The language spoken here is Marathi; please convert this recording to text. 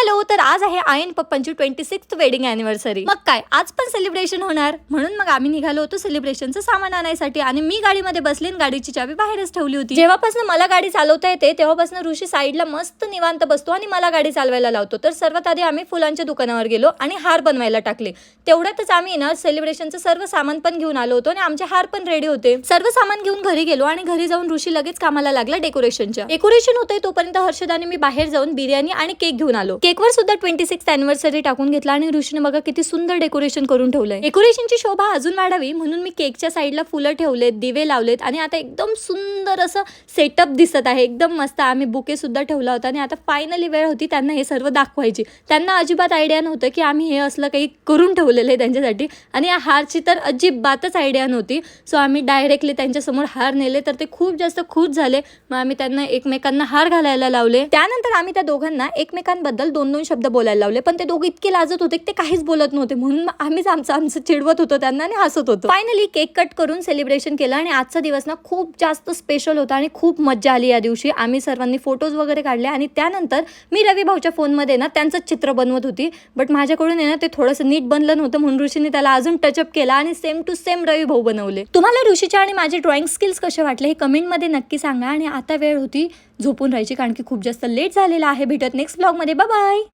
हॅलो, तर आज आहे आयन पप्पांची 26th वेडिंग अॅनिव्हर्सरी. मग काय आज पण सेलिब्रेशन होणार, म्हणून मग आम्ही निघालो होतो सेलिब्रेशनचं सामान आणायसाठी. आणि मी गाडीमध्ये बसली आणि गाडीची चाबी बाहेरच ठेवली होती. जेव्हापासून मला गाडी चालवता येते तेव्हापासून ऋषी साईडला मस्त निवांत बसतो आणि मला गाडी चालवायला लावतो. तर सर्वात आधी आम्ही फुलांच्या दुकानावर गेलो आणि हार बनवायला टाकले. तेवढ्यातच आम्ही ना सेलिब्रेशनचं सर्व सामान पण घेऊन आलो होतो आणि आमचे हार पण रेडी होते. सर्व सामान घेऊन घरी गेलो आणि घरी जाऊन ऋषी लगेच कामाला लागला डेकोरेशनच्या. डेकोरेशन होते तोपर्यंत हर्षद आणि मी बाहेर जाऊन बिर्याणी आणि केक घेऊन आलो. केकवर सुद्धा 26th अॅनिव्हर्सरी टाकून घेतला आणि ऋषीने बघा किती सुंदर डेकोरेशन करून ठेवलंय. डेकोरेशनची शोभा अजून वाढावी म्हणून मी केकच्या साईडला फुलं ठेवलेत, दिवे लावलेत आणि आता एकदम सुंदर असं सेटअप दिसत आहे. एकदम मस्त. आम्ही बुके सुद्धा ठेवला होता आणि आता फायनली वेळ होती त्यांना हे सर्व दाखवायची. त्यांना अजिबात आयडिया नव्हतं की आम्ही हे असलं काही करून ठेवलेलं आहे त्यांच्यासाठी. आणि या हारची तर अजिबातच आयडिया नव्हती. सो आम्ही डायरेक्टली त्यांच्यासमोर हार नेले तर ते खूप जास्त खुश झाले. मग आम्ही त्यांना एकमेकांना हार घालायला लावले. त्यानंतर आम्ही त्या दोघांना एकमेकांबद्दल दोन शब्द बोलायला लावले, पण ते दोघे इतके लाजत होते की ते काहीच बोलत नव्हते. म्हणून आम्हीच आमचं चिडवत होतो त्यांना आणि हसत होतो. फायनली केक कट करून सेलिब्रेशन केलं आणि आजचा दिवस ना खूप जास्त स्पेशल होता आणि खूप मज्जा आली. या दिवशी आम्ही सर्वांनी फोटोज वगैरे काढले आणि त्यानंतर मी रवी भाऊच्या फोनमध्ये ना त्यांचं चित्र बनवत होती. बट माझ्याकडून आहे ना ते थोडंसं नीट बनलं नव्हतं म्हणून ऋषीने त्याला अजून टचअप केला आणि सेम टू सेम रवी भाऊ बनवले. तुम्हाला ऋषीच्या आणि माझे ड्रॉइंग स्किल्स कसे वाटले हे कमेंटमध्ये नक्की सांगा. आणि आता वेळ होती झोपून राहायची कारण की खूप जास्त लेट झालेला आहे. भेटत नेक्स्ट ब्लॉगमध्ये. Bye bye.